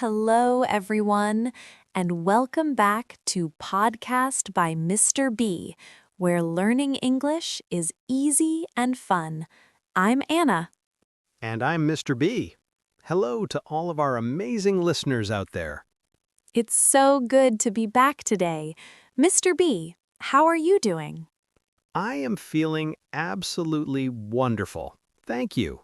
Hello, everyone, and welcome back to Podcast by Mr. B, where learning English is easy and fun. I'm Anna. And I'm Mr. B. Hello to all of our amazing listeners out there. It's so good to be back today. Mr. B, how are you doing? I am feeling absolutely wonderful. Thank you.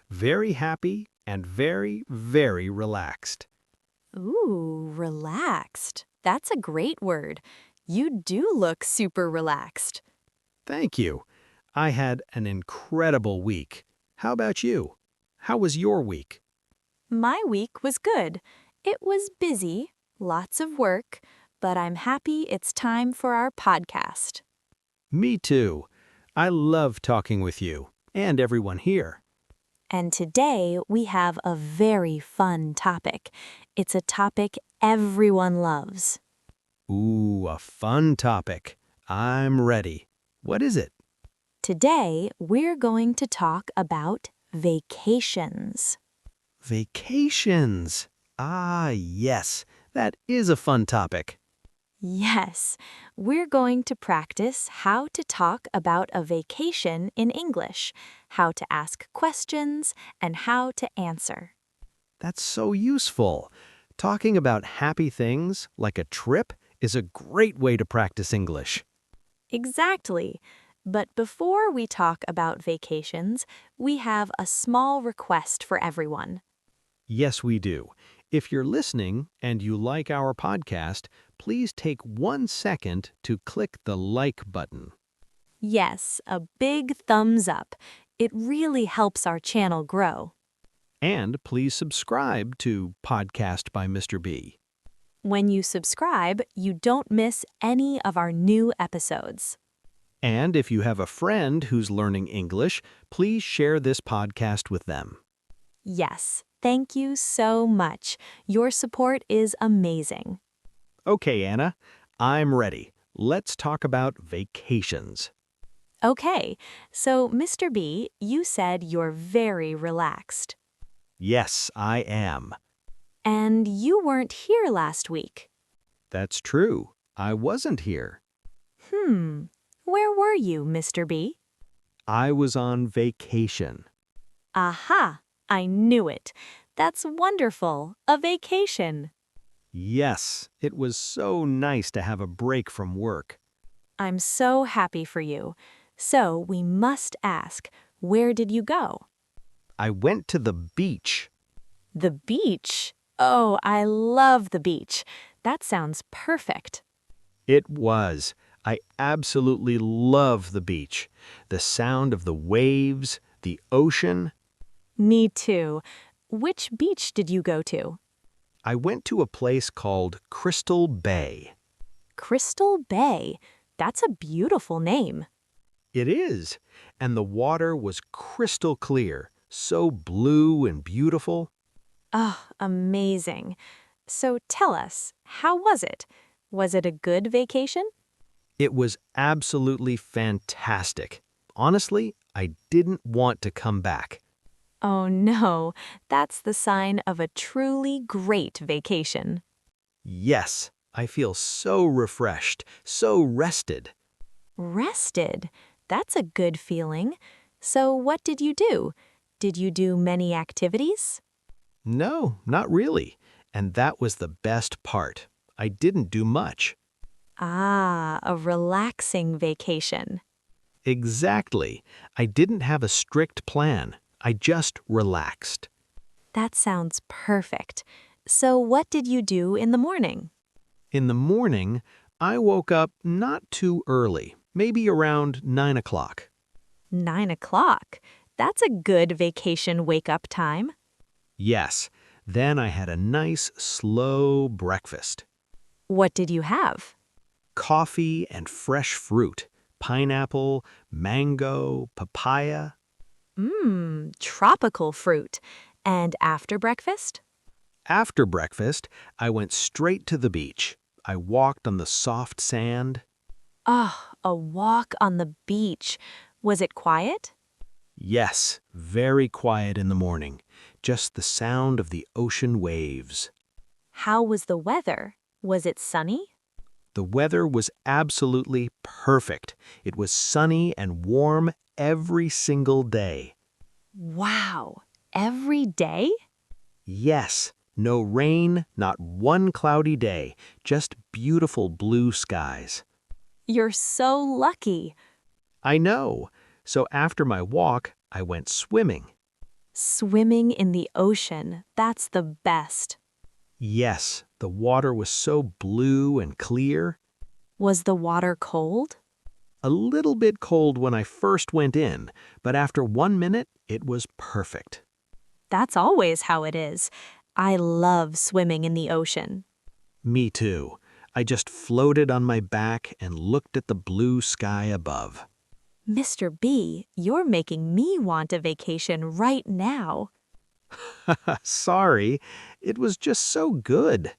Very happy and very, very relaxed. Ooh, relaxed. That's a great word. You do look super relaxed. Thank you. I had an incredible week. How about you? How was your week? My week was good. It was busy, lots of work, but I'm happy it's time for our podcast. Me too. I love talking with you and everyone here. And today we have a very fun topic. It's a topic everyone loves. Ooh, a fun topic. I'm ready. What is it? Today we're going to talk about vacations. Vacations. Ah, yes. That is a fun topic. Yes, we're going to practice how to talk about a vacation in English, how to ask questions, and how to answer. That's so useful. Talking about happy things, like a trip, is a great way to practice English. Exactly. But before we talk about vacations, we have a small request for everyone. Yes, we do. If you're listening and you like our podcast, please take 1 second to click the like button. Yes, a big thumbs up. It really helps our channel grow. And please subscribe to Podcast by Mr. B. When you subscribe, you don't miss any of our new episodes. And if you have a friend who's learning English, please share this podcast with them. Yes, thank you so much. Your support is amazing. Okay, Anna, I'm ready. Let's talk about vacations. Okay, so Mr. B, you said you're very relaxed. Yes, I am. And you weren't here last week. That's true. I wasn't here. Where were you, Mr. B? I was on vacation. Aha, I knew it. That's wonderful. A vacation. Yes, it was so nice to have a break from work. I'm so happy for you. So we must ask, where did you go? I went to the beach. The beach? Oh, I love the beach. That sounds perfect. It was. I absolutely love the beach. The sound of the waves, the ocean. Me too. Which beach did you go to? I went to a place called Crystal Bay. Crystal Bay. That's a beautiful name. It is, and the water was crystal clear, so blue and beautiful. Oh, amazing. So tell us, how was it? Was it a good vacation? It was absolutely fantastic. Honestly, I didn't want to come back. Oh no, that's the sign of a truly great vacation. Yes, I feel so refreshed, so rested. Rested. That's a good feeling. So what did you do? Did you do many activities? No, not really. And that was the best part. I didn't do much. Ah, a relaxing vacation. Exactly. I didn't have a strict plan. I just relaxed. That sounds perfect. So what did you do in the morning? In the morning, I woke up not too early, maybe around 9 o'clock. 9 o'clock. That's a good vacation wake-up time. Yes, then I had a nice, slow breakfast. What did you have? Coffee and fresh fruit, pineapple, mango, papaya. Tropical fruit. And after breakfast? After breakfast, I went straight to the beach. I walked on the soft sand. Oh, a walk on the beach. Was it quiet? Yes, very quiet in the morning, just the sound of the ocean waves. How was the weather? Was it sunny? The weather was absolutely perfect. It was sunny and warm every single day. Wow! Every day? Yes, no rain, not one cloudy day, just beautiful blue skies. You're so lucky. I know. So after my walk, I went swimming. Swimming in the ocean, that's the best. Yes, the water was so blue and clear. Was the water cold? A little bit cold when I first went in, but after 1 minute, it was perfect. That's always how it is. I love swimming in the ocean. Me too. I just floated on my back and looked at the blue sky above. Mr. B, you're making me want a vacation right now. Sorry, it was just so good.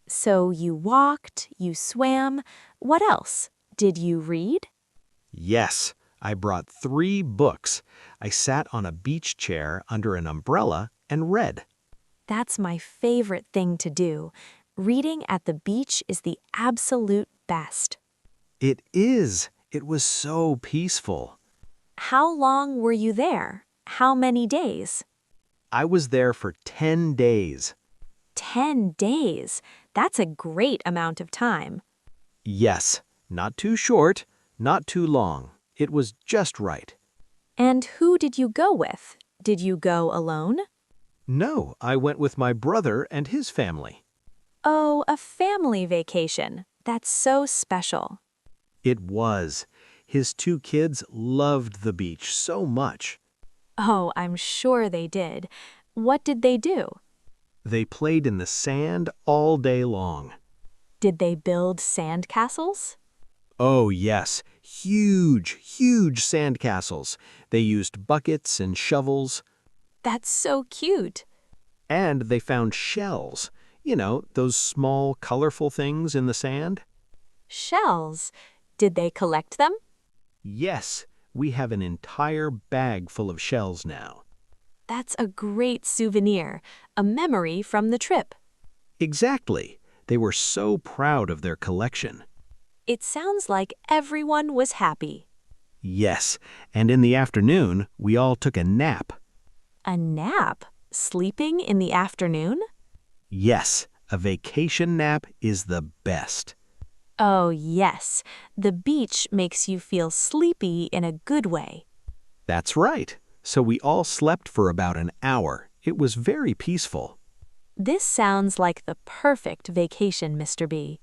So you walked, you swam. What else? Did you read? Yes, I brought 3 books. I sat on a beach chair under an umbrella and read. That's my favorite thing to do. Reading at the beach is the absolute best. It is. It was so peaceful. How long were you there? How many days? I was there for 10 days. 10 days. That's a great amount of time. Yes, not too short, not too long. It was just right. And who did you go with? Did you go alone? No, I went with my brother and his family. Oh, a family vacation. That's so special. It was. His 2 kids loved the beach so much. Oh, I'm sure they did. What did they do? They played in the sand all day long. Did they build sand castles? Oh, yes. Huge, huge sandcastles. They used buckets and shovels. That's so cute. And they found shells. You know, those small, colorful things in the sand? Shells. Did they collect them? Yes, we have an entire bag full of shells now. That's a great souvenir, a memory from the trip. Exactly. They were so proud of their collection. It sounds like everyone was happy. Yes, and in the afternoon, we all took a nap. A nap? Sleeping in the afternoon? Yes, a vacation nap is the best. Oh, yes. The beach makes you feel sleepy in a good way. That's right. So we all slept for about an hour. It was very peaceful. This sounds like the perfect vacation, Mr. B.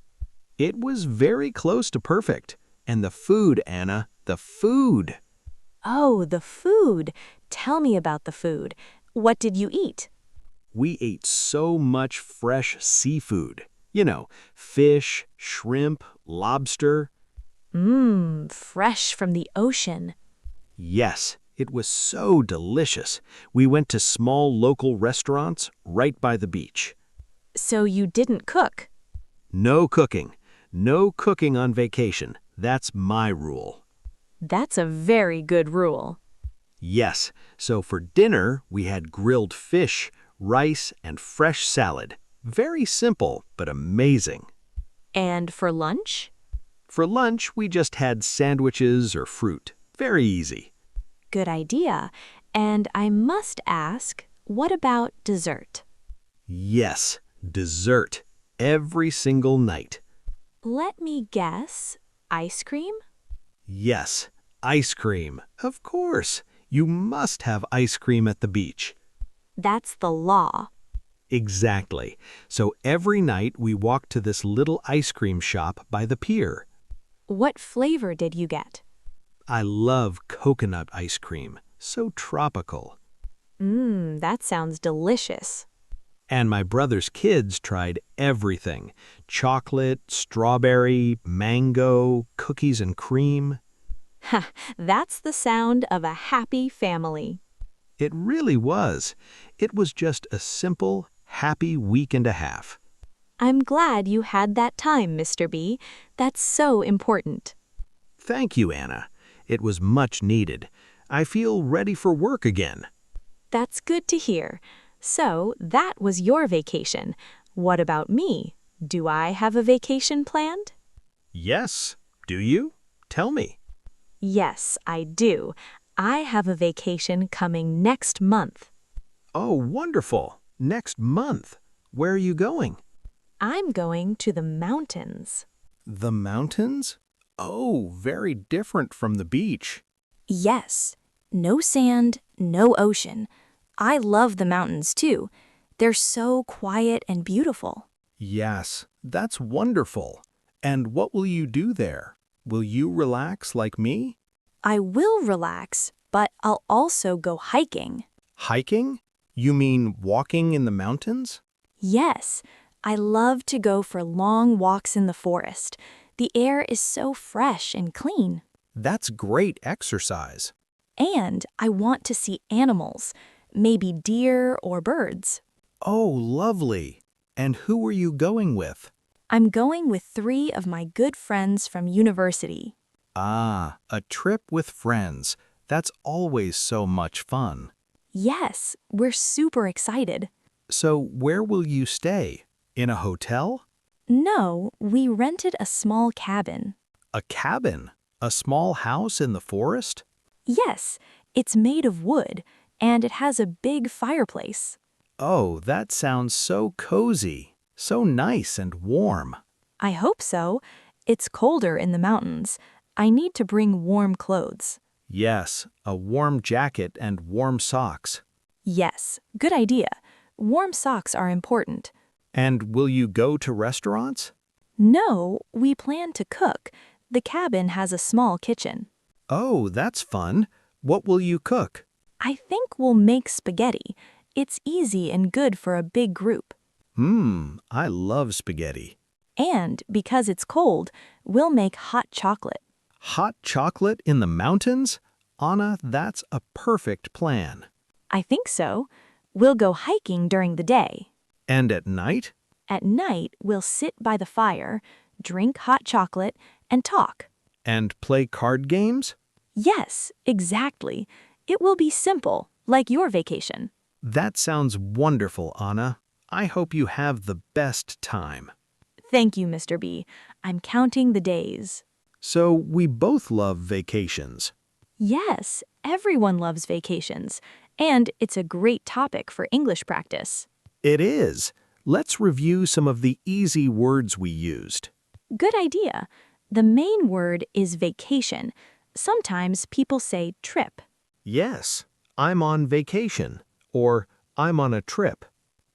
It was very close to perfect. And the food, Anna, the food. Oh, the food. Tell me about the food. What did you eat? We ate so much fresh seafood. You know, fish, shrimp, lobster. Fresh from the ocean. Yes, it was so delicious. We went to small local restaurants right by the beach. So you didn't cook? No cooking. No cooking on vacation. That's my rule. That's a very good rule. Yes, so for dinner, we had grilled fish, rice, and fresh salad. Very simple, but amazing. And for lunch? For lunch, we just had sandwiches or fruit. Very easy. Good idea. And I must ask, what about dessert? Yes, dessert. Every single night. Let me guess. Ice cream? Yes, ice cream. Of course. You must have ice cream at the beach. That's the law. Exactly. So every night we walked to this little ice cream shop by the pier. What flavor did you get? I love coconut ice cream. So tropical. That sounds delicious. And my brother's kids tried everything. Chocolate, strawberry, mango, cookies and cream. Ha, that's the sound of a happy family. It really was. It was just a simple, happy week and a half. I'm glad you had that time, Mr. B. That's so important. Thank you, Anna. It was much needed. I feel ready for work again. That's good to hear. So, that was your vacation. What about me? Do I have a vacation planned? Yes. Do you? Tell me. Yes, I do. I have a vacation coming next month. Oh, wonderful. Next month. Where are you going? I'm going to the mountains. The mountains? Oh, very different from the beach. Yes, no sand, no ocean. I love the mountains too. They're so quiet and beautiful. Yes, that's wonderful. And what will you do there? Will you relax like me? I will relax, but I'll also go hiking. Hiking? You mean walking in the mountains? Yes, I love to go for long walks in the forest. The air is so fresh and clean. That's great exercise. And I want to see animals, maybe deer or birds. Oh, lovely. And who are you going with? I'm going with 3 of my good friends from university. Ah, a trip with friends. That's always so much fun. Yes, we're super excited. So where will you stay? In a hotel? No, we rented a small cabin. A cabin? A small house in the forest? Yes, it's made of wood, and it has a big fireplace. Oh, that sounds so cozy. So nice and warm. I hope so. It's colder in the mountains. I need to bring warm clothes. Yes, a warm jacket and warm socks. Yes, good idea. Warm socks are important. And will you go to restaurants? No, we plan to cook. The cabin has a small kitchen. Oh, that's fun. What will you cook? I think we'll make spaghetti. It's easy and good for a big group. I love spaghetti. And because it's cold, we'll make hot chocolate. Hot chocolate in the mountains? Anna, that's a perfect plan. I think so. We'll go hiking during the day. And at night? At night, we'll sit by the fire, drink hot chocolate, and talk. And play card games? Yes, exactly. It will be simple, like your vacation. That sounds wonderful, Anna. I hope you have the best time. Thank you, Mr. B. I'm counting the days. So we both love vacations. Yes, everyone loves vacations, and it's a great topic for English practice. It is. Let's review some of the easy words we used. Good idea. The main word is vacation. Sometimes people say trip. Yes, I'm on vacation, or I'm on a trip.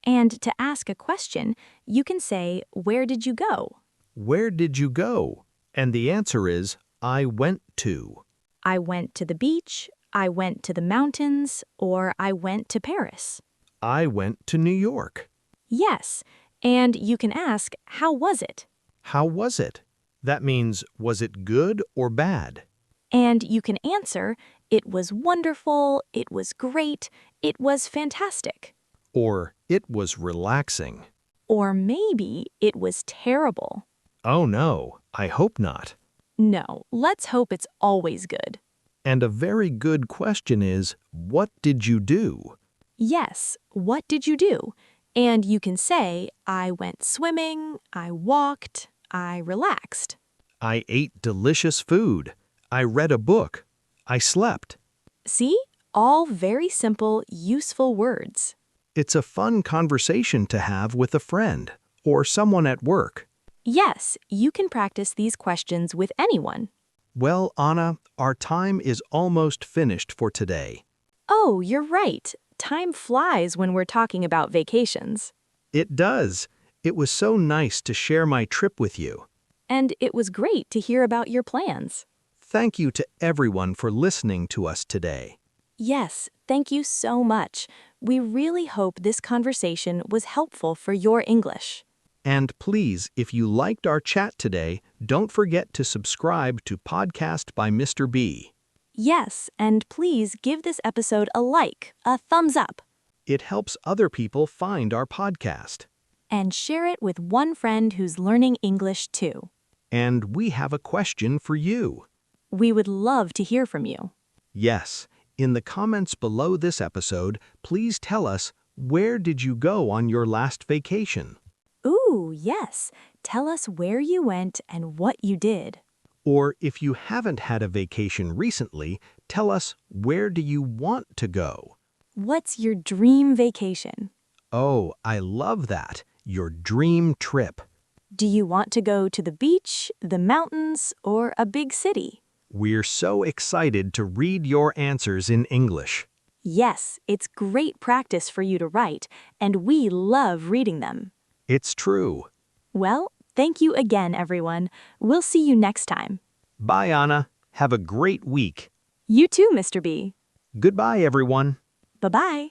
And to ask a question, you can say, where did you go? Where did you go? And the answer is, I went to. I went to the beach, I went to the mountains, or I went to Paris. I went to New York. Yes, and you can ask, how was it? How was it? That means, was it good or bad? And you can answer, it was wonderful, it was great, it was fantastic. Or, it was relaxing. Or maybe it was terrible. Oh no, I hope not. No, let's hope it's always good. And a very good question is, what did you do? Yes, what did you do? And you can say, I went swimming, I walked, I relaxed. I ate delicious food. I read a book. I slept. See? All very simple, useful words. It's a fun conversation to have with a friend or someone at work. Yes, you can practice these questions with anyone. Well, Anna, our time is almost finished for today. Oh, you're right. Time flies when we're talking about vacations. It does. It was so nice to share my trip with you. And it was great to hear about your plans. Thank you to everyone for listening to us today. Yes, thank you so much. We really hope this conversation was helpful for your English. And please, if you liked our chat today, don't forget to subscribe to Podcast by Mr. B. Yes, and please give this episode a like, a thumbs up, It helps other people find our podcast. and share it with one friend who's learning English too. And we have a question for you. We would love to hear from you. Yes, in the comments below this episode, please tell us, where did you go on your last vacation? Ooh, yes. Tell us where you went and what you did. Or if you haven't had a vacation recently, tell us where do you want to go? What's your dream vacation? Oh, I love that. Your dream trip. Do you want to go to the beach, the mountains, or a big city? We're so excited to read your answers in English. Yes, it's great practice for you to write, and we love reading them. It's true. Well, thank you again, everyone. We'll see you next time. Bye, Anna. Have a great week. You too, Mr. B. Goodbye, everyone. Bye-bye.